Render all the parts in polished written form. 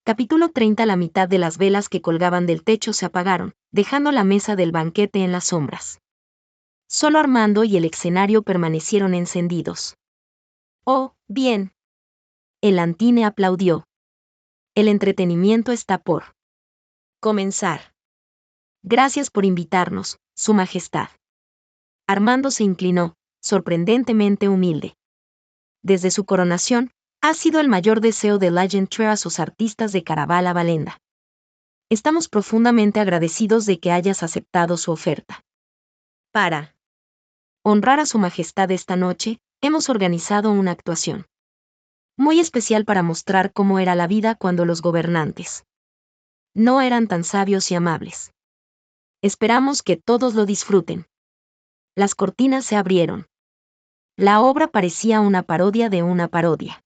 Capítulo 30. La mitad de las velas que colgaban del techo se apagaron, dejando la mesa del banquete en las sombras. Solo Armando y el escenario permanecieron encendidos. Oh, bien. El Antine aplaudió. El entretenimiento está por comenzar. Gracias por invitarnos, Su Majestad. Armando se inclinó, sorprendentemente humilde. Desde su coronación, ha sido el mayor deseo de Legendre a sus artistas de Caravala Valenda. Estamos profundamente agradecidos de que hayas aceptado su oferta. Para honrar a Su Majestad esta noche, hemos organizado una actuación muy especial para mostrar cómo era la vida cuando los gobernantes no eran tan sabios y amables. Esperamos que todos lo disfruten. Las cortinas se abrieron. La obra parecía una parodia de una parodia.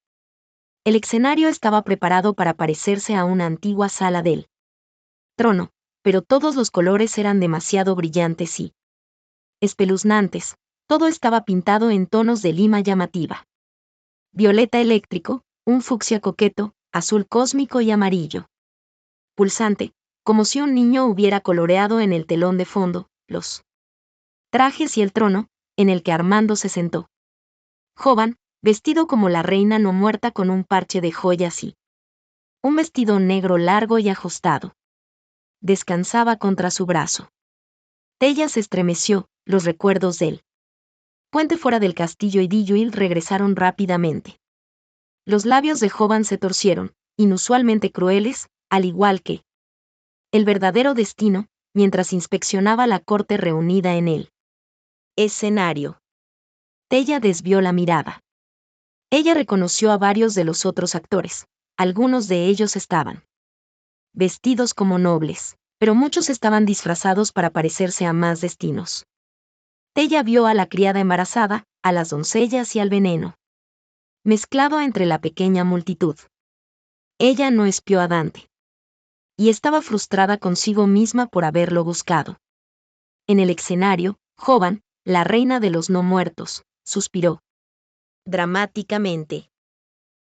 El escenario estaba preparado para parecerse a una antigua sala del trono, pero todos los colores eran demasiado brillantes y espeluznantes. Todo estaba pintado en tonos de lima llamativa. Violeta eléctrico, un fucsia coqueto, azul cósmico y amarillo pulsante, como si un niño hubiera coloreado en el telón de fondo, los trajes y el trono, en el que Armando se sentó. Jovan, vestido como la reina no muerta con un parche de joyas y un vestido negro largo y ajustado. Descansaba contra su brazo. Tella se estremeció, los recuerdos del puente fuera del castillo y Dilluil regresaron rápidamente. Los labios de Jovan se torcieron, inusualmente crueles, al igual que el verdadero destino, mientras inspeccionaba la corte reunida en el escenario. Tella desvió la mirada. Ella reconoció a varios de los otros actores. Algunos de ellos estaban vestidos como nobles, pero muchos estaban disfrazados para parecerse a más destinos. Tella vio a la criada embarazada, a las doncellas y al veneno mezclado entre la pequeña multitud. Ella no espió a Dante. Y estaba frustrada consigo misma por haberlo buscado. En el escenario, Jovan, la reina de los no muertos, suspiró dramáticamente.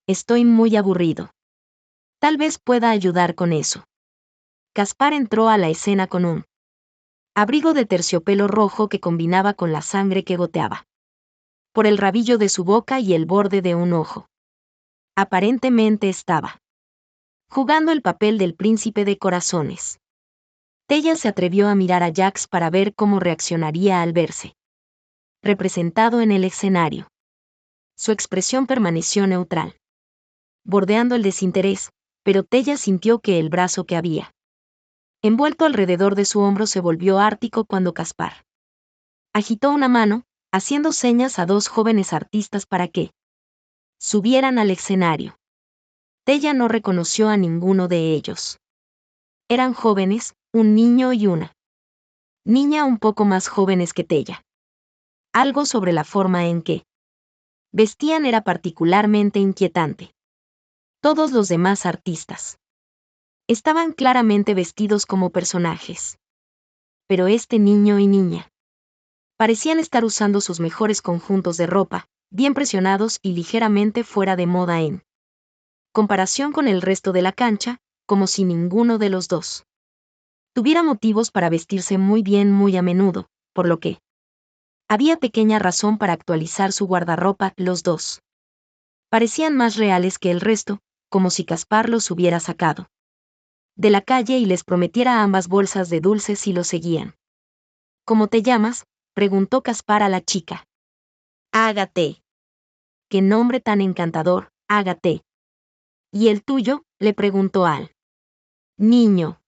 Estoy muy aburrido. Tal vez pueda ayudar con eso. Caspar entró a la escena con un abrigo de terciopelo rojo que combinaba con la sangre que goteaba por el rabillo de su boca y el borde de un ojo. Aparentemente estaba jugando el papel del príncipe de corazones. Tella se atrevió a mirar a Jax para ver cómo reaccionaría al verse representado en el escenario. Su expresión permaneció neutral, bordeando el desinterés, pero Tella sintió que el brazo que había envuelto alrededor de su hombro se volvió ártico cuando Caspar agitó una mano, haciendo señas a dos jóvenes artistas para que subieran al escenario. Tella no reconoció a ninguno de ellos. Eran jóvenes, un niño y una niña un poco más jóvenes que Tella. Algo sobre la forma en que vestían era particularmente inquietante. Todos los demás artistas estaban claramente vestidos como personajes. Pero este niño y niña parecían estar usando sus mejores conjuntos de ropa, bien presionados y ligeramente fuera de moda en comparación con el resto de la cancha, como si ninguno de los dos tuviera motivos para vestirse muy bien muy a menudo, por lo que había pequeña razón para actualizar su guardarropa. Los dos parecían más reales que el resto, como si Caspar los hubiera sacado de la calle y les prometiera ambas bolsas de dulces si lo seguían. ¿Cómo te llamas?, preguntó Caspar a la chica. Ágate. Qué nombre tan encantador, Ágate. ¿Y el tuyo?, le preguntó al niño.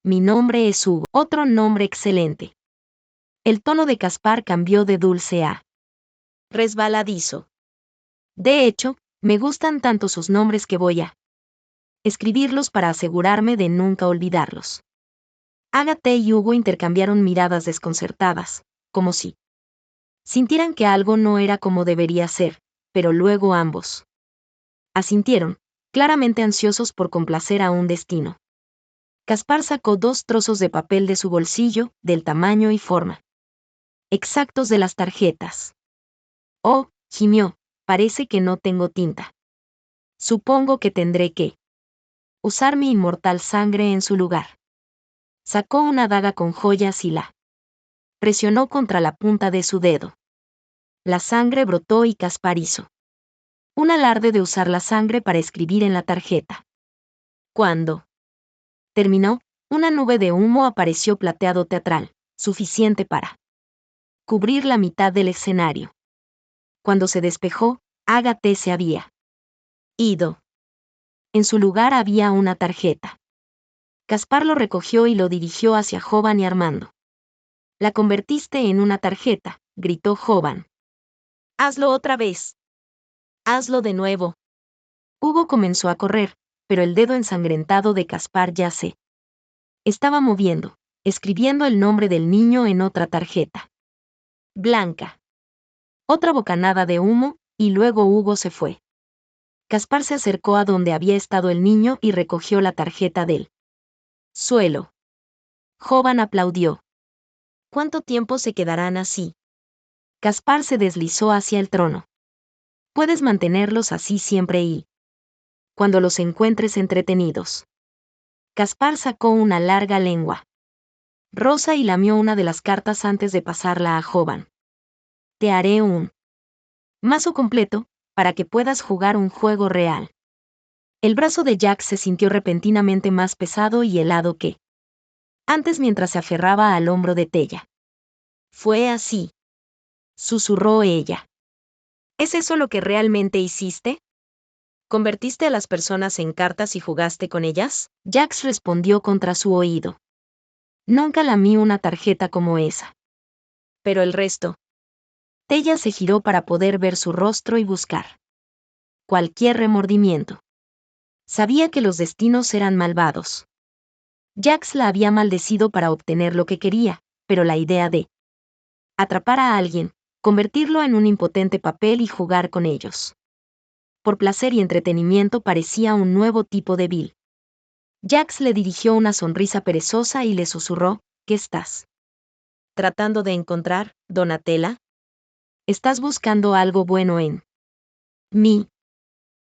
Mi nombre es Hugo. Otro nombre excelente. El tono de Caspar cambió de dulce a resbaladizo. De hecho, me gustan tanto sus nombres que voy a escribirlos para asegurarme de nunca olvidarlos. Ágate y Hugo intercambiaron miradas desconcertadas, como si sintieran que algo no era como debería ser, pero luego ambos asintieron, claramente ansiosos por complacer a un destino. Caspar sacó 2 trozos de papel de su bolsillo, del tamaño y forma exactos de las tarjetas. Oh, gimió, parece que no tengo tinta. Supongo que tendré que Usar mi inmortal sangre en su lugar. Sacó una daga con joyas y la presionó contra la punta de su dedo. La sangre brotó y Caspar hizo un alarde de usar la sangre para escribir en la tarjeta. Cuando terminó, una nube de humo apareció plateado teatral, suficiente para cubrir la mitad del escenario. Cuando se despejó, Ágata se había ido. En su lugar había una tarjeta. Caspar lo recogió y lo dirigió hacia Jovan y Armando. La convertiste en una tarjeta, gritó Jovan. Hazlo otra vez. Hazlo de nuevo. Hugo comenzó a correr, pero el dedo ensangrentado de Caspar ya se estaba moviendo, escribiendo el nombre del niño en otra tarjeta. Blanca. Otra bocanada de humo, y luego Hugo se fue. Caspar se acercó a donde había estado el niño y recogió la tarjeta del suelo. Jovan aplaudió. ¿Cuánto tiempo se quedarán así? Caspar se deslizó hacia el trono. Puedes mantenerlos así siempre y cuando los encuentres entretenidos. Caspar sacó una larga lengua rosa y lamió una de las cartas antes de pasarla a Jovan. Te haré un mazo completo, para que puedas jugar un juego real. El brazo de Jack se sintió repentinamente más pesado y helado que antes mientras se aferraba al hombro de Tella. Fue así, susurró ella. ¿Es eso lo que realmente hiciste? ¿Convertiste a las personas en cartas y jugaste con ellas? Jax respondió contra su oído. Nunca lamí una tarjeta como esa. Pero el resto. Tella se giró para poder ver su rostro y buscar cualquier remordimiento. Sabía que los destinos eran malvados. Jax la había maldecido para obtener lo que quería, pero la idea de atrapar a alguien, convertirlo en un impotente papel y jugar con ellos. Por placer y entretenimiento parecía un nuevo tipo de vil. Jax le dirigió una sonrisa perezosa y le susurró, ¿qué estás tratando de encontrar, Donatella? ¿Estás buscando algo bueno en mí?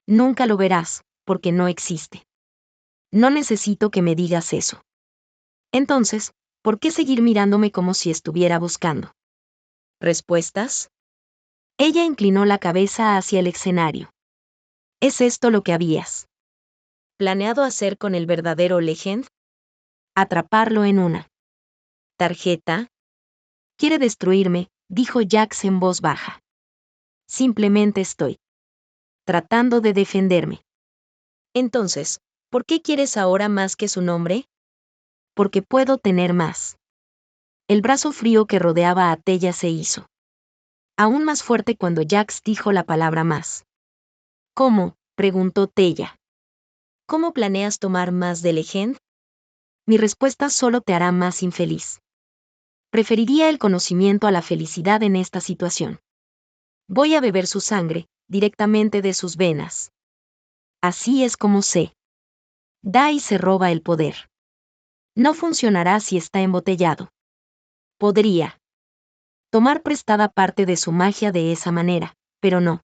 Nunca lo verás, porque no existe. No necesito que me digas eso. Entonces, ¿por qué seguir mirándome como si estuviera buscando respuestas? Ella inclinó la cabeza hacia el escenario. ¿Es esto lo que habías planeado hacer con el verdadero Legend? Atraparlo en una tarjeta. Quiere destruirme, dijo Jax en voz baja. Simplemente estoy tratando de defenderme. Entonces, ¿por qué quieres ahora más que su nombre? Porque puedo tener más. El brazo frío que rodeaba a Tella se hizo aún más fuerte cuando Jax dijo la palabra más. ¿Cómo?, preguntó Tella. ¿Cómo planeas tomar más de Legend? Mi respuesta solo te hará más infeliz. Preferiría el conocimiento a la felicidad en esta situación. Voy a beber su sangre, directamente de sus venas. Así es como se da y se roba el poder. No funcionará si está embotellado. Podría tomar prestada parte de su magia de esa manera, pero no.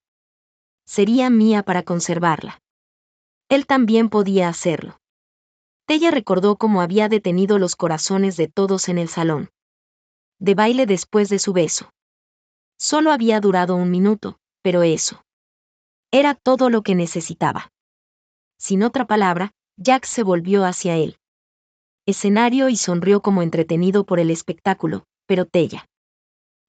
Sería mía para conservarla. Él también podía hacerlo. Tella recordó cómo había detenido los corazones de todos en el salón de baile después de su beso. Solo había durado 1 minuto, pero eso era todo lo que necesitaba. Sin otra palabra, Jack se volvió hacia él. Escenario y sonrió como entretenido por el espectáculo, pero Tella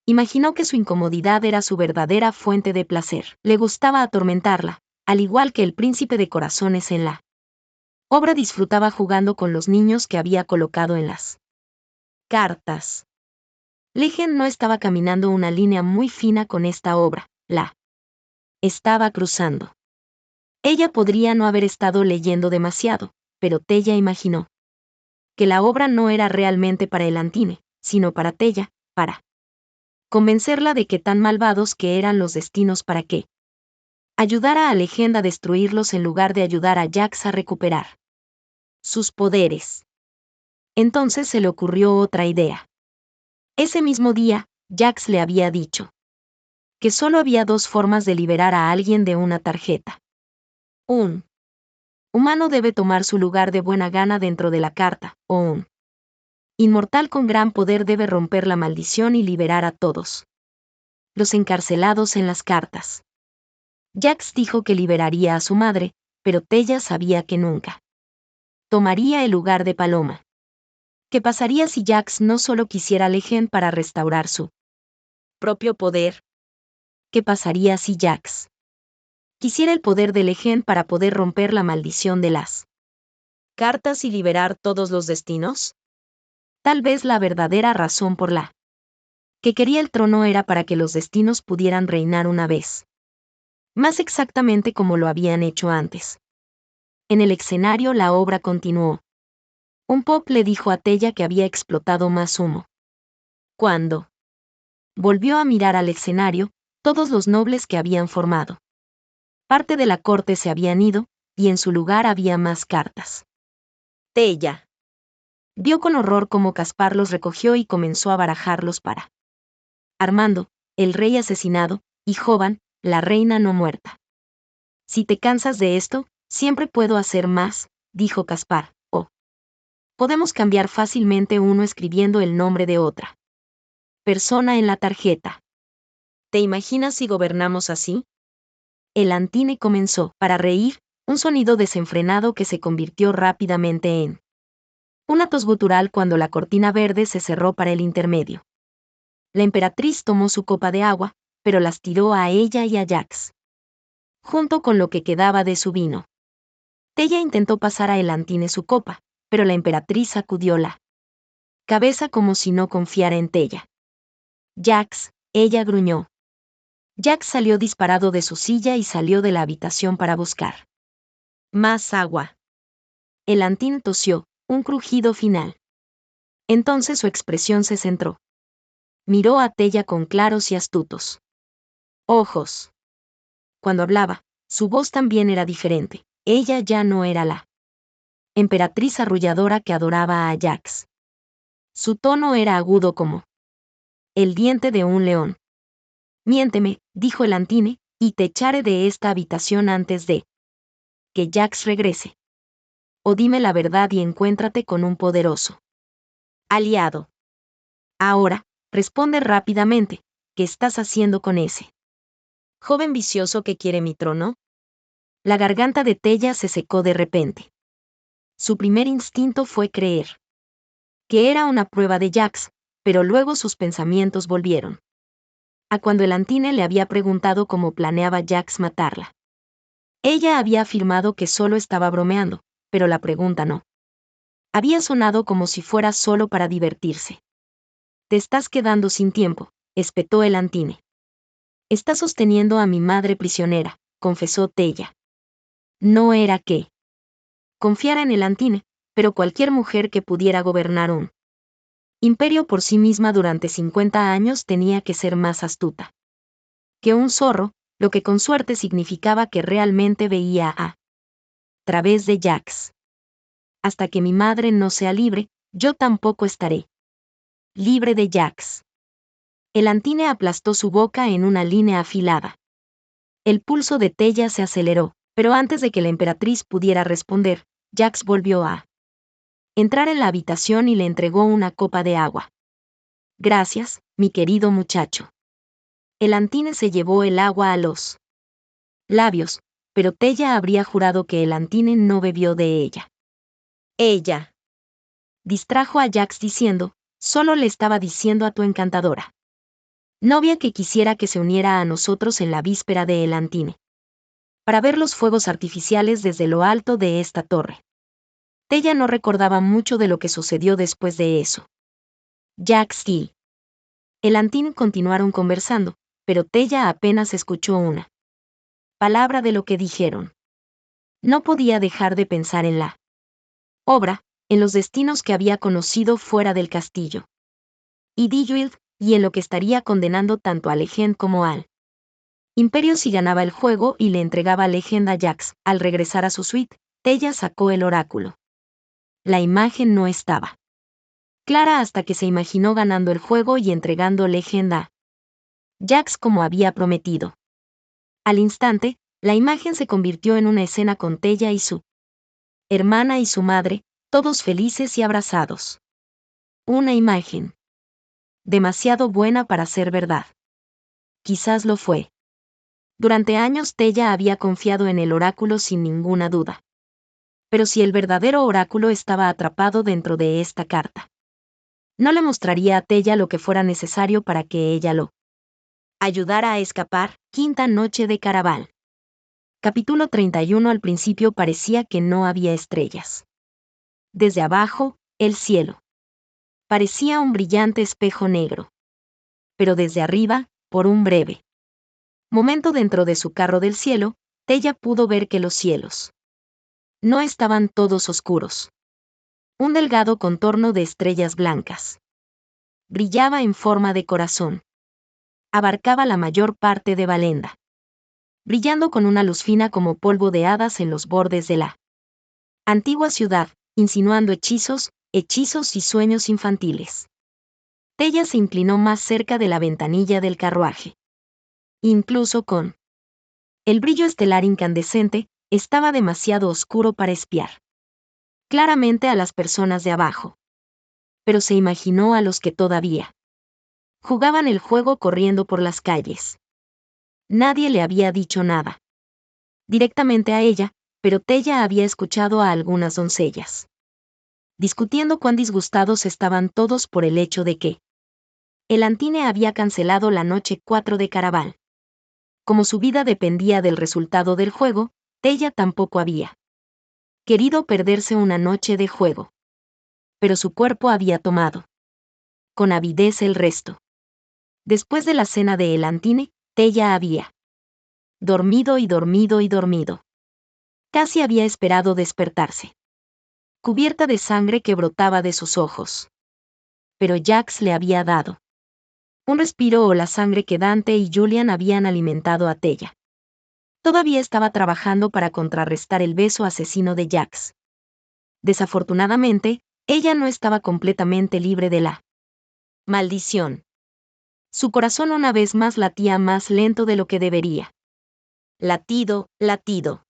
imaginó que su incomodidad era su verdadera fuente de placer. Le gustaba atormentarla, al igual que el príncipe de corazones en la obra disfrutaba jugando con los niños que había colocado en las cartas. Legend no estaba caminando una línea muy fina con esta obra, la estaba cruzando. Ella podría no haber estado leyendo demasiado, pero Tella imaginó que la obra no era realmente para Elantine, sino para Tella, para convencerla de que tan malvados que eran los destinos para que ayudara a Legend a destruirlos en lugar de ayudar a Jax a recuperar sus poderes. Entonces se le ocurrió otra idea. Ese mismo día, Jax le había dicho que solo había 2 formas de liberar a alguien de una tarjeta. 1. humano debe tomar su lugar de buena gana dentro de la carta, o un inmortal con gran poder debe romper la maldición y liberar a todos los encarcelados en las cartas. Jax dijo que liberaría a su madre, pero Tella sabía que nunca tomaría el lugar de Paloma. ¿Qué pasaría si Jax no solo quisiera a Legend para restaurar su propio poder? ¿Qué pasaría si Jax quisiera el poder de Legend para poder romper la maldición de las cartas y liberar todos los destinos? Tal vez la verdadera razón por la que quería el trono era para que los destinos pudieran reinar una vez. Más exactamente como lo habían hecho antes. En el escenario la obra continuó. Un pop le dijo a Tella que había explotado más humo. Cuando volvió a mirar al escenario, todos los nobles que habían formado parte de la corte se habían ido, y en su lugar había más cartas. Tella vio con horror cómo Caspar los recogió y comenzó a barajarlos para Armando, el rey asesinado, y Jovan, la reina no muerta. Si te cansas de esto, siempre puedo hacer más, dijo Caspar, o podemos cambiar fácilmente uno escribiendo el nombre de otra persona en la tarjeta. ¿Te imaginas si gobernamos así? El Antine comenzó, para reír, un sonido desenfrenado que se convirtió rápidamente en una tos gutural cuando la cortina verde se cerró para el intermedio. La emperatriz tomó su copa de agua, pero las tiró a ella y a Jax, junto con lo que quedaba de su vino. Tella intentó pasar a Elantine su copa, pero la emperatriz sacudió la cabeza como si no confiara en Tella. Jax, ella gruñó. Jax salió disparado de su silla y salió de la habitación para buscar más agua. Elantine tosió, un crujido final. Entonces su expresión se centró. Miró a Tella con claros y astutos ojos. Cuando hablaba, su voz también era diferente. Ella ya no era la emperatriz arrulladora que adoraba a Jax. Su tono era agudo como el diente de un león. Miénteme, dijo Elantine, y te echaré de esta habitación antes de que Jax regrese. O dime la verdad y encuéntrate con un poderoso aliado. Ahora, responde rápidamente, ¿qué estás haciendo con ese joven vicioso que quiere mi trono? La garganta de Tella se secó de repente. Su primer instinto fue creer que era una prueba de Jax, pero luego sus pensamientos volvieron a cuando Elantine le había preguntado cómo planeaba Jax matarla. Ella había afirmado que solo estaba bromeando, pero la pregunta no había sonado como si fuera solo para divertirse. Te estás quedando sin tiempo, espetó Elantine. Está sosteniendo a mi madre prisionera, confesó Tella. No era que confiara en Elantine, pero cualquier mujer que pudiera gobernar un imperio por sí misma durante 50 años tenía que ser más astuta que un zorro, lo que con suerte significaba que realmente veía a través de Jax. Hasta que mi madre no sea libre, yo tampoco estaré libre de Jax. Elantine aplastó su boca en una línea afilada. El pulso de Tella se aceleró, pero antes de que la emperatriz pudiera responder, Jax volvió a entrar en la habitación y le entregó una copa de agua. Gracias, mi querido muchacho. Elantine se llevó el agua a los labios, pero Tella habría jurado que Elantine no bebió de ella. Ella distrajo a Jax diciendo, solo le estaba diciendo a tu encantadora novia que quisiera que se uniera a nosotros en la víspera de Elantine para ver los fuegos artificiales desde lo alto de esta torre. Tella no recordaba mucho de lo que sucedió después de eso. Jax y Elantine continuaron conversando, pero Tella apenas escuchó una palabra de lo que dijeron. No podía dejar de pensar en la obra, en los destinos que había conocido fuera del castillo. Y Dijuild, y en lo que estaría condenando tanto a Legend como al Imperio si ganaba el juego y le entregaba Legend a Jax. Al regresar a su suite, Tella sacó el oráculo. La imagen no estaba clara hasta que se imaginó ganando el juego y entregando Legend a Jax como había prometido. Al instante, la imagen se convirtió en una escena con Tella y su hermana y su madre, todos felices y abrazados. Una imagen. Demasiado buena para ser verdad. Quizás lo fue. Durante años Tella había confiado en el oráculo sin ninguna duda. Pero si el verdadero oráculo estaba atrapado dentro de esta carta, no le mostraría a Tella lo que fuera necesario para que ella lo ayudara a escapar. Quinta noche de Caraval. Capítulo 31. Al principio parecía que no había estrellas. Desde abajo, el cielo parecía un brillante espejo negro. Pero desde arriba, por un breve momento dentro de su carro del cielo, Tella pudo ver que los cielos no estaban todos oscuros. Un delgado contorno de estrellas blancas brillaba en forma de corazón. Abarcaba la mayor parte de Valenda, brillando con una luz fina como polvo de hadas en los bordes de la antigua ciudad, insinuando hechizos y sueños infantiles. Tella se inclinó más cerca de la ventanilla del carruaje. Incluso con el brillo estelar incandescente, estaba demasiado oscuro para espiar claramente a las personas de abajo. Pero se imaginó a los que todavía jugaban el juego corriendo por las calles. Nadie le había dicho nada directamente a ella, pero Tella había escuchado a algunas doncellas discutiendo cuán disgustados estaban todos por el hecho de que el Antine había cancelado la noche 4 de Caraval. Como su vida dependía del resultado del juego, Tella tampoco había querido perderse una noche de juego. Pero su cuerpo había tomado con avidez el resto. Después de la cena de El Antine, Tella había dormido y dormido y dormido. Casi había esperado despertarse, cubierta de sangre que brotaba de sus ojos. Pero Jax le había dado un respiro o la sangre que Dante y Julian habían alimentado a Tella. Todavía estaba trabajando para contrarrestar el beso asesino de Jax. Desafortunadamente, ella no estaba completamente libre de la maldición. Su corazón una vez más latía más lento de lo que debería. Latido, latido.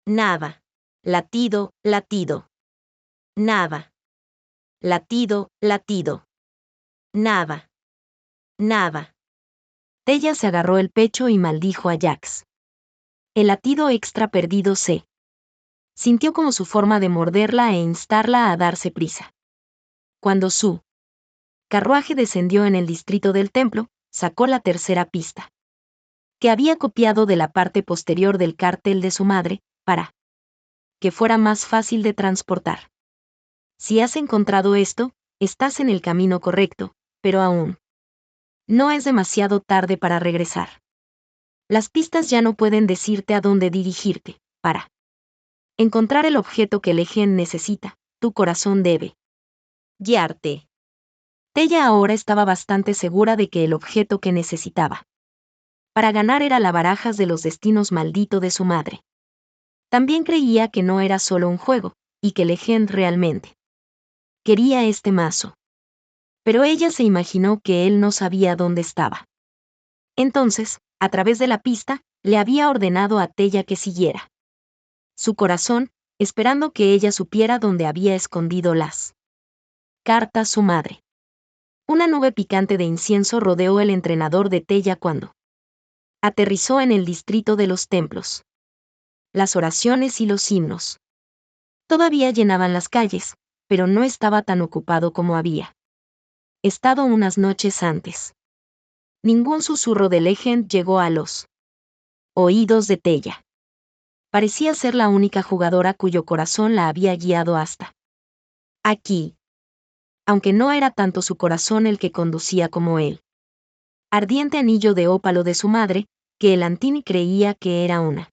Nada. Latido, latido. Nada. Latido, latido. Nada. Nada. Tella se agarró el pecho y maldijo a Jax. El latido extra perdido se sintió como su forma de morderla e instarla a darse prisa. Cuando su carruaje descendió en el distrito del templo, sacó la tercera pista, que había copiado de la parte posterior del cartel de su madre, para que fuera más fácil de transportar. Si has encontrado esto, estás en el camino correcto, pero aún no es demasiado tarde para regresar. Las pistas ya no pueden decirte a dónde dirigirte, para encontrar el objeto que Lehen necesita, tu corazón debe guiarte. Tella ahora estaba bastante segura de que el objeto que necesitaba para ganar era la barajas de los destinos maldito de su madre. También creía que no era solo un juego, y que Lehen realmente quería este mazo. Pero ella se imaginó que él no sabía dónde estaba. Entonces, a través de la pista, le había ordenado a Tella que siguiera su corazón, esperando que ella supiera dónde había escondido las cartas su madre. Una nube picante de incienso rodeó el entrenador de Tella cuando aterrizó en el distrito de los templos. Las oraciones y los himnos todavía llenaban las calles, pero no estaba tan ocupado como había estado unas noches antes. Ningún susurro de Legend llegó a los oídos de Tella. Parecía ser la única jugadora cuyo corazón la había guiado hasta aquí. Aunque no era tanto su corazón el que conducía como él ardiente anillo de ópalo de su madre, que el Antini creía que era una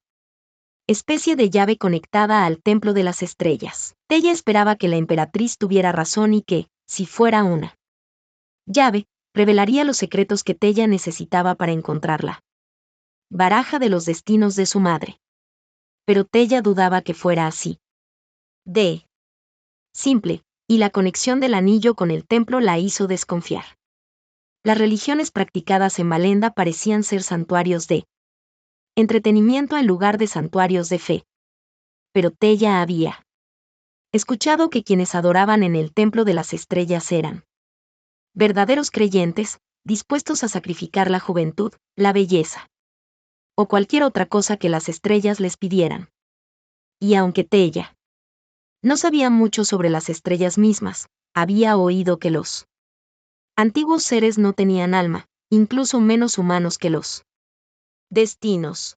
especie de llave conectada al templo de las estrellas. Tella esperaba que la emperatriz tuviera razón y que, si fuera una llave, revelaría los secretos que Tella necesitaba para encontrarla. Baraja de los destinos de su madre. Pero Tella dudaba que fuera así. De simple, y la conexión del anillo con el templo la hizo desconfiar. Las religiones practicadas en Valenda parecían ser santuarios de entretenimiento en lugar de santuarios de fe. Pero Tella había escuchado que quienes adoraban en el templo de las estrellas eran verdaderos creyentes, dispuestos a sacrificar la juventud, la belleza o cualquier otra cosa que las estrellas les pidieran. Y aunque Tella no sabía mucho sobre las estrellas mismas, había oído que los antiguos seres no tenían alma, incluso menos humanos que los destinos.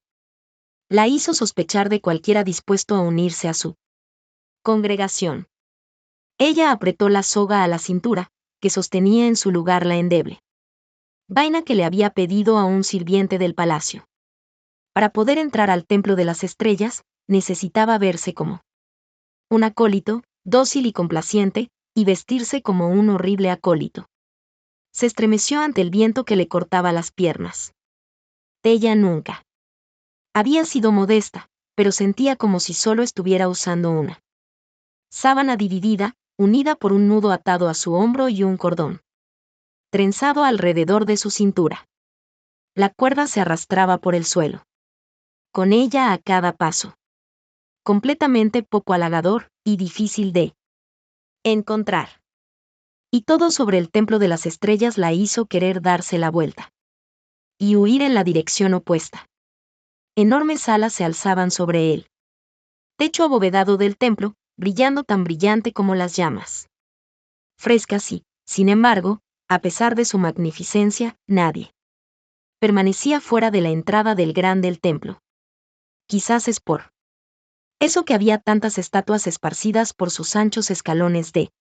La hizo sospechar de cualquiera dispuesto a unirse a su congregación. Ella apretó la soga a la cintura, que sostenía en su lugar la endeble vaina que le había pedido a un sirviente del palacio. Para poder entrar al templo de las estrellas, necesitaba verse como un acólito, dócil y complaciente, y vestirse como un horrible acólito. Se estremeció ante el viento que le cortaba las piernas. Tella nunca había sido modesta, pero sentía como si solo estuviera usando una sábana dividida, unida por un nudo atado a su hombro y un cordón trenzado alrededor de su cintura. La cuerda se arrastraba por el suelo, con ella a cada paso. Completamente poco halagador y difícil de encontrar. Y todo sobre el templo de las estrellas la hizo querer darse la vuelta y huir en la dirección opuesta. Enormes alas se alzaban sobre él. Techo abovedado del templo, brillando tan brillante como las llamas. Frescas y, sin embargo, a pesar de su magnificencia, nadie permanecía fuera de la entrada del gran del templo. Quizás es por eso que había tantas estatuas esparcidas por sus anchos escalones de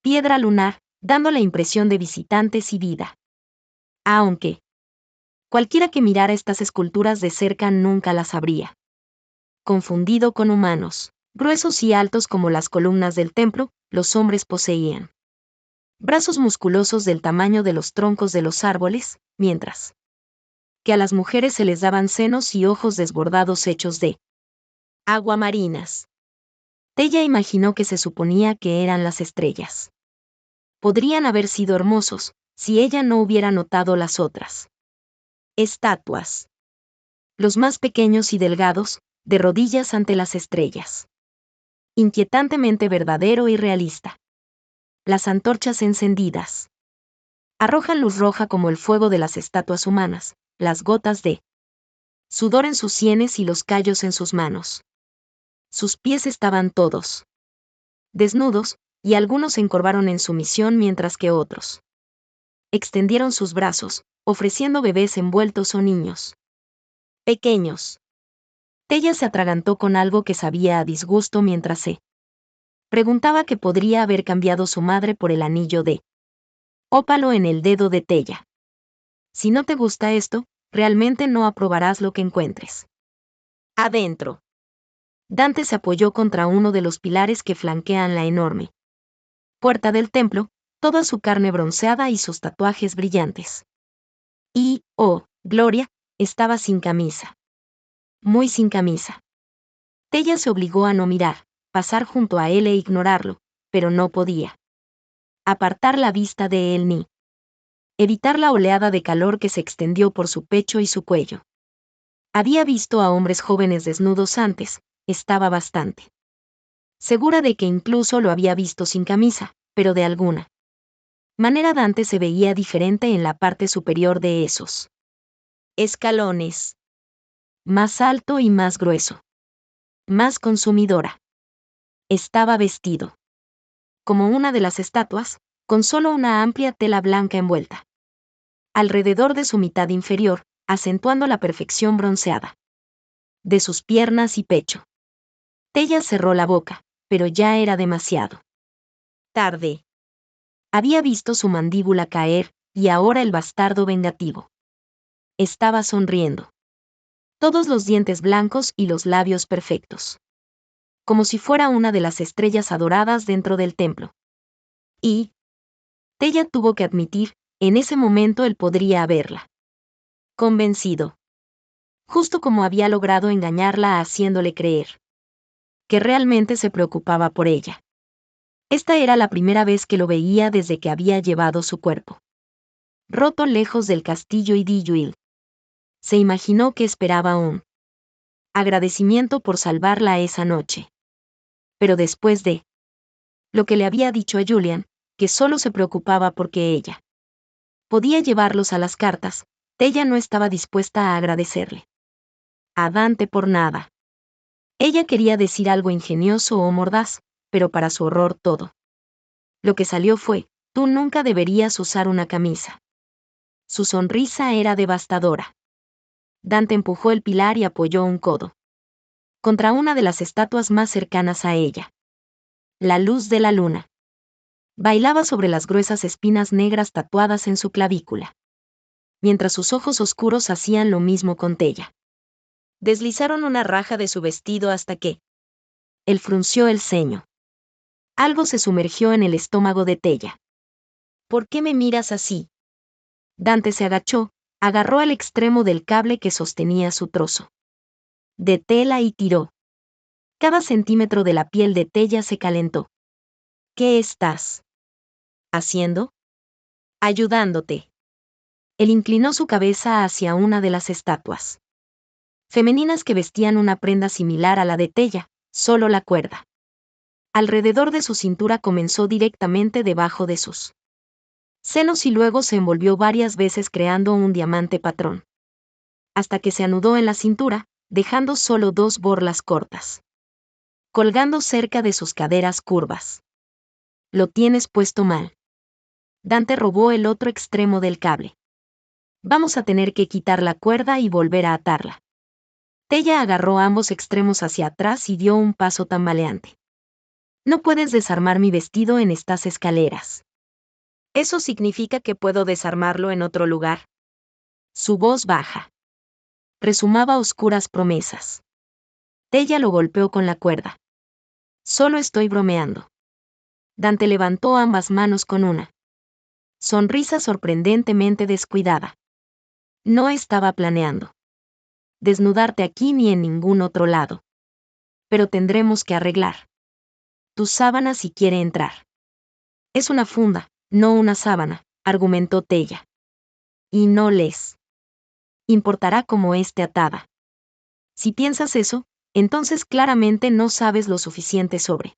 piedra lunar, dando la impresión de visitantes y vida. Aunque cualquiera que mirara estas esculturas de cerca nunca las habría confundido con humanos. Gruesos y altos como las columnas del templo, los hombres poseían brazos musculosos del tamaño de los troncos de los árboles, mientras que a las mujeres se les daban senos y ojos desbordados hechos de aguamarinas. Tella imaginó que se suponía que eran las estrellas. Podrían haber sido hermosos, si ella no hubiera notado las otras estatuas. Los más pequeños y delgados, de rodillas ante las estrellas. Inquietantemente verdadero y realista. Las antorchas encendidas arrojan luz roja como el fuego de las estatuas humanas, las gotas de sudor en sus sienes y los callos en sus manos. Sus pies estaban todos desnudos, y algunos se encorvaron en sumisión mientras que otros extendieron sus brazos, ofreciendo bebés envueltos o niños pequeños. Tella se atragantó con algo que sabía a disgusto mientras se preguntaba que podría haber cambiado su madre por el anillo de ópalo en el dedo de Tella. Si no te gusta esto, realmente no aprobarás lo que encuentres adentro. Dante se apoyó contra uno de los pilares que flanquean la enorme puerta del templo, toda su carne bronceada y sus tatuajes brillantes. Y, oh, Gloria, estaba sin camisa. Muy sin camisa. Tella se obligó a no mirar, pasar junto a él e ignorarlo, pero no podía apartar la vista de él ni evitar la oleada de calor que se extendió por su pecho y su cuello. Había visto a hombres jóvenes desnudos antes, estaba bastante segura de que incluso lo había visto sin camisa, pero de alguna manera Dante se veía diferente en la parte superior de esos escalones. Más alto y más grueso. Más consumidora. Estaba vestido como una de las estatuas, con solo una amplia tela blanca envuelta alrededor de su mitad inferior, acentuando la perfección bronceada de sus piernas y pecho. Tella cerró la boca, pero ya era demasiado tarde. Había visto su mandíbula caer, y ahora el bastardo vengativo estaba sonriendo. Todos los dientes blancos y los labios perfectos. Como si fuera una de las estrellas adoradas dentro del templo. Y Tella tuvo que admitir, en ese momento él podría haberla convencido. Justo como había logrado engañarla haciéndole creer que realmente se preocupaba por ella. Esta era la primera vez que lo veía desde que había llevado su cuerpo roto lejos del castillo y Dilluil. Se imaginó que esperaba un agradecimiento por salvarla esa noche. Pero después de lo que le había dicho a Julian, que solo se preocupaba porque ella podía llevarlos a las cartas. Tella no estaba dispuesta a agradecerle a Dante por nada. Ella quería decir algo ingenioso o mordaz, pero para su horror todo lo que salió fue: tú nunca deberías usar una camisa. Su sonrisa era devastadora. Dante empujó el pilar y apoyó un codo contra una de las estatuas más cercanas a ella. La luz de la luna bailaba sobre las gruesas espinas negras tatuadas en su clavícula, mientras sus ojos oscuros hacían lo mismo con Tella. Deslizaron una raja de su vestido hasta que él frunció el ceño. Algo se sumergió en el estómago de Tella. ¿Por qué me miras así? Dante se agachó, agarró al extremo del cable que sostenía su trozo de tela y tiró. Cada centímetro de la piel de Tella se calentó. ¿Qué estás haciendo? Ayudándote. Él inclinó su cabeza hacia una de las estatuas femeninas que vestían una prenda similar a la de Tella, solo la cuerda alrededor de su cintura comenzó directamente debajo de sus senos y luego se envolvió varias veces creando un diamante patrón, hasta que se anudó en la cintura, dejando solo 2 borlas cortas colgando cerca de sus caderas curvas. Lo tienes puesto mal. Dante robó el otro extremo del cable. Vamos a tener que quitar la cuerda y volver a atarla. Tella agarró ambos extremos hacia atrás y dio un paso tambaleante. No puedes desarmar mi vestido en estas escaleras. ¿Eso significa que puedo desarmarlo en otro lugar? Su voz baja resumaba oscuras promesas. Tella lo golpeó con la cuerda. Solo estoy bromeando. Dante levantó ambas manos con una sonrisa sorprendentemente descuidada. No estaba planeando desnudarte aquí ni en ningún otro lado. Pero tendremos que arreglar tu sábana si quiere entrar. Es una funda, no una sábana, argumentó Tella. Y no les importará cómo esté atada. Si piensas eso, entonces claramente no sabes lo suficiente sobre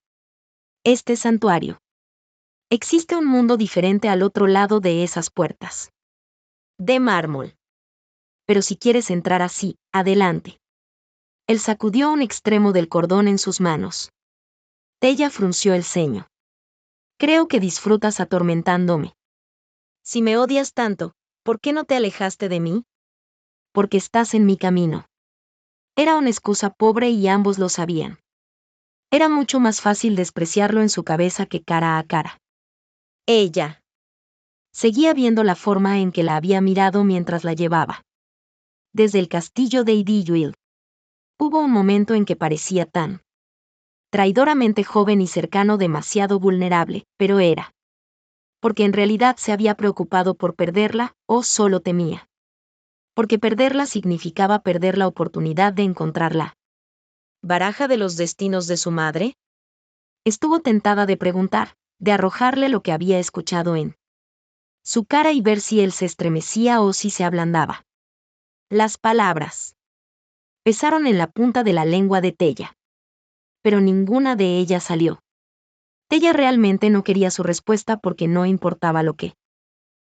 este santuario. Existe un mundo diferente al otro lado de esas puertas de mármol. Pero si quieres entrar así, adelante. Él sacudió un extremo del cordón en sus manos. Tella frunció el ceño. Creo que disfrutas atormentándome. Si me odias tanto, ¿por qué no te alejaste de mí? Porque estás en mi camino. Era una excusa pobre y ambos lo sabían. Era mucho más fácil despreciarlo en su cabeza que cara a cara. Ella seguía viendo la forma en que la había mirado mientras la llevaba desde el castillo de Idylwild. Hubo un momento en que parecía tan traidoramente joven y cercano, demasiado vulnerable, pero era porque en realidad se había preocupado por perderla, o solo temía porque perderla significaba perder la oportunidad de encontrarla. ¿Baraja de los destinos de su madre? Estuvo tentada de preguntar, de arrojarle lo que había escuchado en su cara y ver si él se estremecía o si se ablandaba. Las palabras pesaron en la punta de la lengua de Tella. Pero ninguna de ellas salió. Tella realmente no quería su respuesta porque no importaba lo que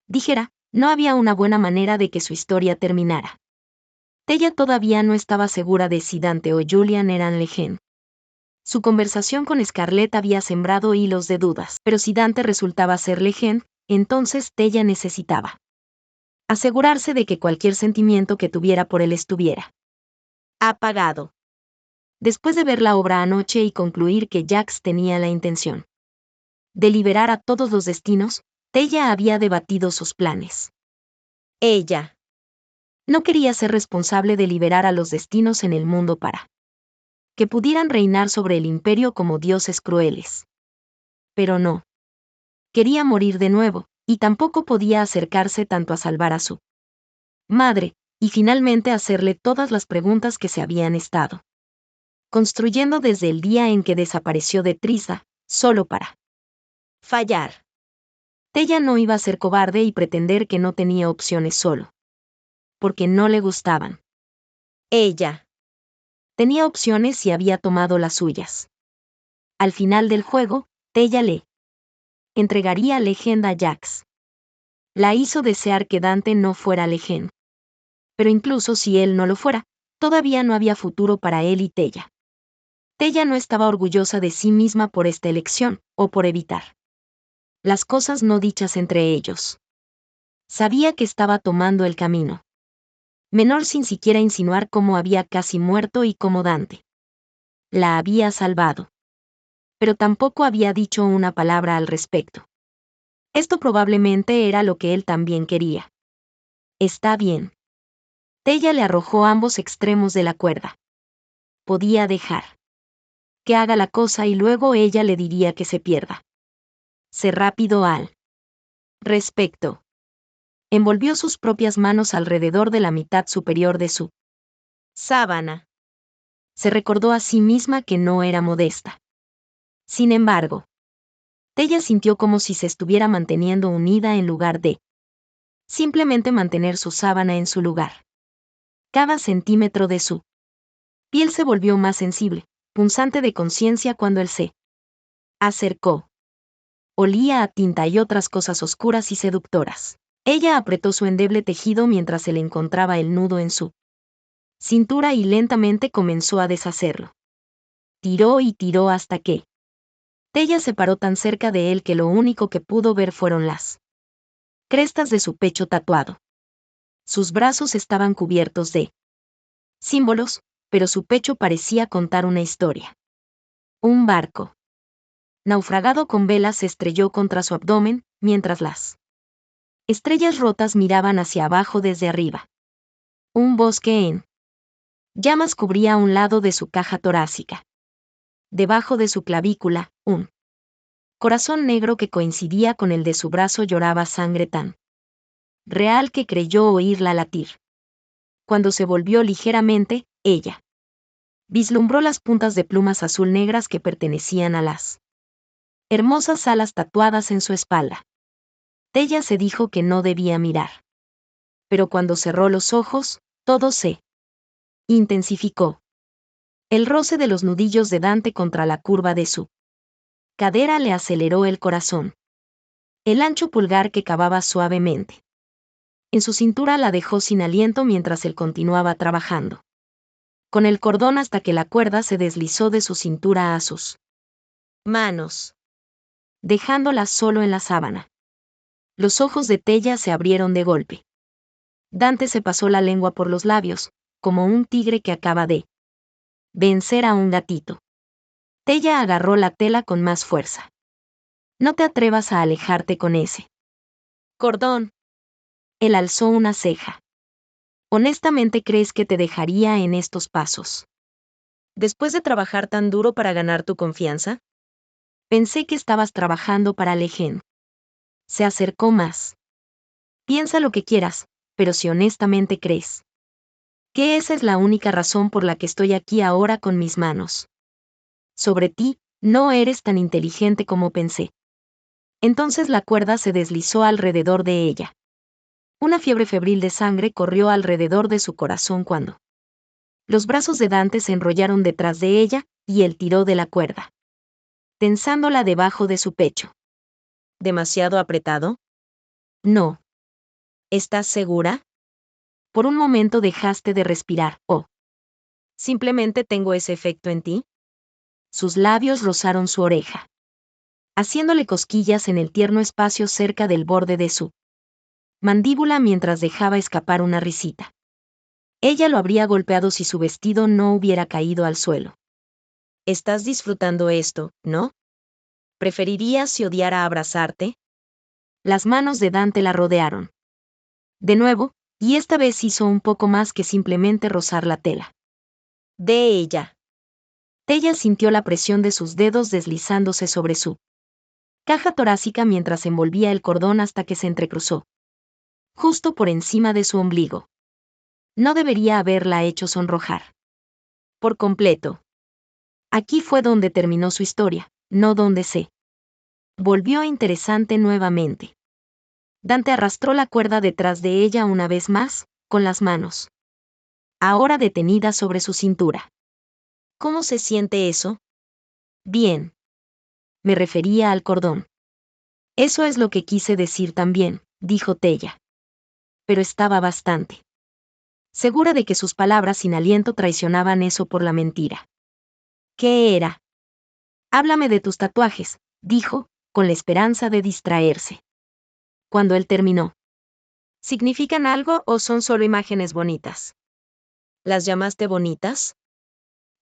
dijera, no había una buena manera de que su historia terminara. Tella todavía no estaba segura de si Dante o Julian eran Legend. Su conversación con Scarlett había sembrado hilos de dudas, pero si Dante resultaba ser Legend, entonces Tella necesitaba asegurarse de que cualquier sentimiento que tuviera por él estuviera apagado. Después de ver la obra anoche y concluir que Jax tenía la intención de liberar a todos los destinos, Tella había debatido sus planes. Ella no quería ser responsable de liberar a los destinos en el mundo para que pudieran reinar sobre el imperio como dioses crueles. Pero no quería morir de nuevo, y tampoco podía acercarse tanto a salvar a su madre, y finalmente hacerle todas las preguntas que se habían estado construyendo desde el día en que desapareció de Trisa, solo para fallar. Tella no iba a ser cobarde y pretender que no tenía opciones solo porque no le gustaban. Ella tenía opciones y había tomado las suyas. Al final del juego, Tella le entregaría a Legend a Jax. La hizo desear que Dante no fuera Legend. Pero incluso si él no lo fuera, todavía no había futuro para él y Tella. Tella no estaba orgullosa de sí misma por esta elección, o por evitar las cosas no dichas entre ellos. Sabía que estaba tomando el camino menor sin siquiera insinuar cómo había casi muerto y cómo Dante la había salvado. Pero tampoco había dicho una palabra al respecto. Esto probablemente era lo que él también quería. Está bien. Tella le arrojó ambos extremos de la cuerda. Podía dejar que haga la cosa y luego ella le diría que se pierda. Sé rápido al respecto. Envolvió sus propias manos alrededor de la mitad superior de su sábana. Se recordó a sí misma que no era modesta. Sin embargo, Tella sintió como si se estuviera manteniendo unida en lugar de simplemente mantener su sábana en su lugar. Cada centímetro de su piel se volvió más sensible, punzante de conciencia cuando él se acercó. Olía a tinta y otras cosas oscuras y seductoras. Ella apretó su endeble tejido mientras se le encontraba el nudo en su cintura y lentamente comenzó a deshacerlo. Tiró y tiró hasta que Tella se paró tan cerca de él que lo único que pudo ver fueron las crestas de su pecho tatuado. Sus brazos estaban cubiertos de símbolos, pero su pecho parecía contar una historia. Un barco naufragado con velas se estrelló contra su abdomen, mientras las estrellas rotas miraban hacia abajo desde arriba. Un bosque en llamas cubría un lado de su caja torácica. Debajo de su clavícula, un corazón negro que coincidía con el de su brazo lloraba sangre tan real que creyó oírla latir. Cuando se volvió ligeramente, ella vislumbró las puntas de plumas azul negras que pertenecían a las hermosas alas tatuadas en su espalda. Tella se dijo que no debía mirar. Pero cuando cerró los ojos, todo se intensificó. El roce de los nudillos de Dante contra la curva de su cadera le aceleró el corazón. El ancho pulgar que cavaba suavemente en su cintura la dejó sin aliento mientras él continuaba trabajando con el cordón hasta que la cuerda se deslizó de su cintura a sus manos, dejándola solo en la sábana. Los ojos de Tella se abrieron de golpe. Dante se pasó la lengua por los labios, como un tigre que acaba de vencer a un gatito. Tella agarró la tela con más fuerza. No te atrevas a alejarte con ese cordón. Él alzó una ceja. ¿Honestamente crees que te dejaría en estos pasos? ¿Después de trabajar tan duro para ganar tu confianza? Pensé que estabas trabajando para Legend. Se acercó más. Piensa lo que quieras, pero si honestamente crees que esa es la única razón por la que estoy aquí ahora con mis manos sobre ti, no eres tan inteligente como pensé. Entonces la cuerda se deslizó alrededor de ella. Una fiebre febril de sangre corrió alrededor de su corazón cuando los brazos de Dante se enrollaron detrás de ella, y él tiró de la cuerda, tensándola debajo de su pecho. ¿Demasiado apretado? No. ¿Estás segura? Por un momento dejaste de respirar, ¿o simplemente tengo ese efecto en ti? Sus labios rozaron su oreja, haciéndole cosquillas en el tierno espacio cerca del borde de su mandíbula mientras dejaba escapar una risita. Ella lo habría golpeado si su vestido no hubiera caído al suelo. Estás disfrutando esto, ¿no? ¿Preferirías si odiara abrazarte? Las manos de Dante la rodearon. De nuevo, y esta vez hizo un poco más que simplemente rozar la tela de ella. Tella sintió la presión de sus dedos deslizándose sobre su caja torácica mientras envolvía el cordón hasta que se entrecruzó justo por encima de su ombligo. No debería haberla hecho sonrojar por completo. Aquí fue donde terminó su historia, no donde se volvió interesante nuevamente. Dante arrastró la cuerda detrás de ella una vez más, con las manos ahora detenidas sobre su cintura. ¿Cómo se siente eso? Bien. me refería al cordón. Eso es lo que quise decir también, dijo Tella. Pero estaba bastante segura de que sus palabras sin aliento traicionaban eso por la mentira. ¿Qué era? Háblame de tus tatuajes, dijo, con la esperanza de distraerse. Cuando él terminó. ¿Significan algo o son solo imágenes bonitas? ¿Las llamaste bonitas?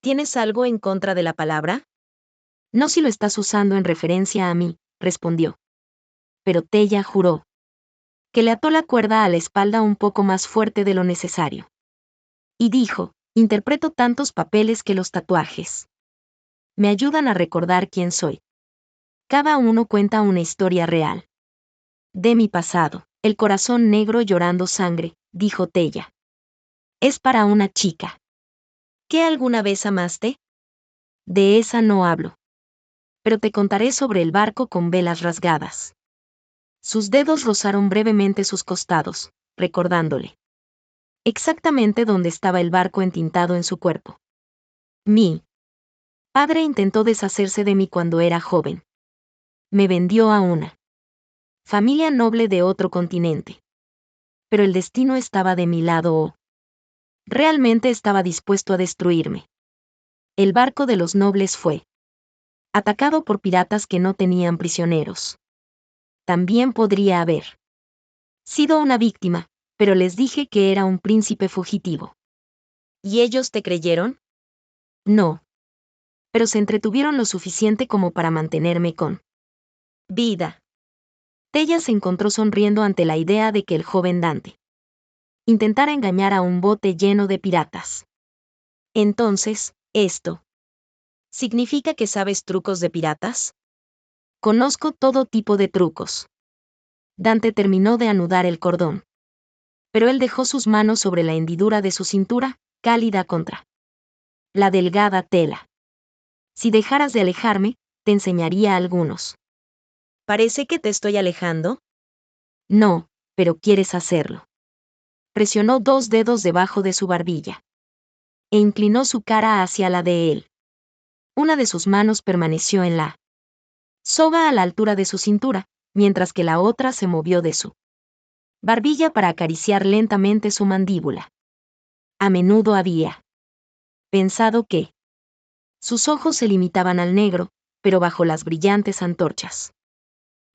¿Tienes algo en contra de la palabra? No si lo estás usando en referencia a mí, respondió. Pero Tella juró que le ató la cuerda a la espalda un poco más fuerte de lo necesario. Y dijo, interpreto tantos papeles que los tatuajes me ayudan a recordar quién soy. Cada uno cuenta una historia real. De mi pasado, el corazón negro llorando sangre, dijo Tella. Es para una chica. ¿Qué alguna vez amaste? De esa no hablo. Pero te contaré sobre el barco con velas rasgadas. Sus dedos rozaron brevemente sus costados, recordándole exactamente dónde estaba el barco entintado en su cuerpo. Mi padre intentó deshacerse de mí cuando era joven. Me vendió a una familia noble de otro continente. Pero el destino estaba de mi lado o realmente estaba dispuesto a destruirme. El barco de los nobles fue atacado por piratas que no tenían prisioneros. También podría haber sido una víctima, pero les dije que era un príncipe fugitivo. ¿Y ellos te creyeron? No. Pero se entretuvieron lo suficiente como para mantenerme con vida. Tella se encontró sonriendo ante la idea de que el joven Dante intentara engañar a un bote lleno de piratas. Entonces, ¿esto significa que sabes trucos de piratas? Conozco todo tipo de trucos. Dante terminó de anudar el cordón. Pero él dejó sus manos sobre la hendidura de su cintura, cálida contra la delgada tela. Si dejaras de alejarme, te enseñaría algunos. ¿Parece que te estoy alejando? No, pero quieres hacerlo. Presionó 2 dedos debajo de su barbilla. E inclinó su cara hacia la de él. Una de sus manos permaneció en la soga a la altura de su cintura, mientras que la otra se movió de su barbilla para acariciar lentamente su mandíbula. A menudo había pensado que sus ojos se limitaban al negro, pero bajo las brillantes antorchas.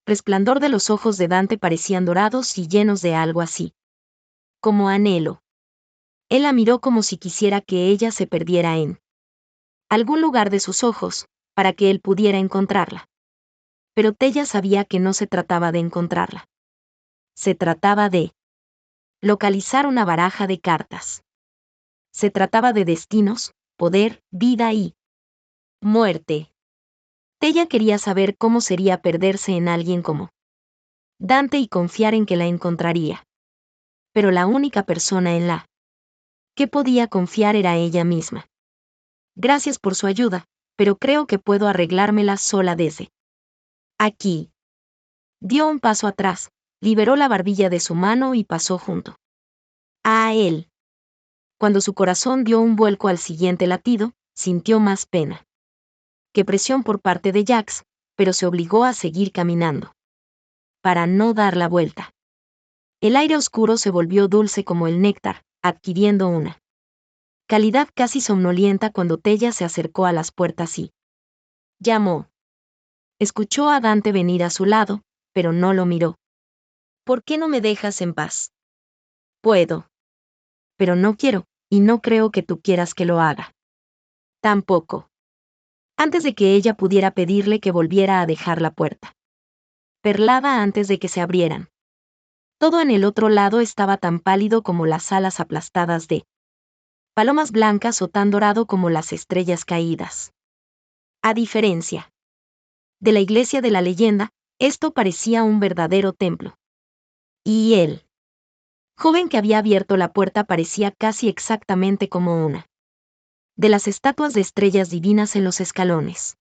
Resplandor de los ojos de Dante parecían dorados y llenos de algo así como anhelo. Él la miró como si quisiera que ella se perdiera en algún lugar de sus ojos, para que él pudiera encontrarla. Pero Tella sabía que no se trataba de encontrarla. Se trataba de localizar una baraja de cartas. Se trataba de destinos, poder, vida y muerte. Tella quería saber cómo sería perderse en alguien como Dante y confiar en que la encontraría. Pero la única persona en la que podía confiar era ella misma. Gracias por su ayuda, pero creo que puedo arreglármela sola desde aquí. Dio un paso atrás, liberó la barbilla de su mano y pasó junto a él. Cuando su corazón dio un vuelco al siguiente latido, sintió más pena que presión por parte de Jax, pero se obligó a seguir caminando para no dar la vuelta. El aire oscuro se volvió dulce como el néctar, adquiriendo una calidad casi somnolienta cuando Tella se acercó a las puertas y llamó. Escuchó a Dante venir a su lado, pero no lo miró. ¿Por qué no me dejas en paz? Puedo. Pero no quiero, y no creo que tú quieras que lo haga. Tampoco. Antes de que ella pudiera pedirle que volviera a dejar la puerta perlada antes de que se abrieran. Todo en el otro lado estaba tan pálido como las alas aplastadas de palomas blancas o tan dorado como las estrellas caídas. A diferencia de la iglesia de la leyenda, esto parecía un verdadero templo. Y él, joven que había abierto la puerta, parecía casi exactamente como una de las estatuas de estrellas divinas en los escalones.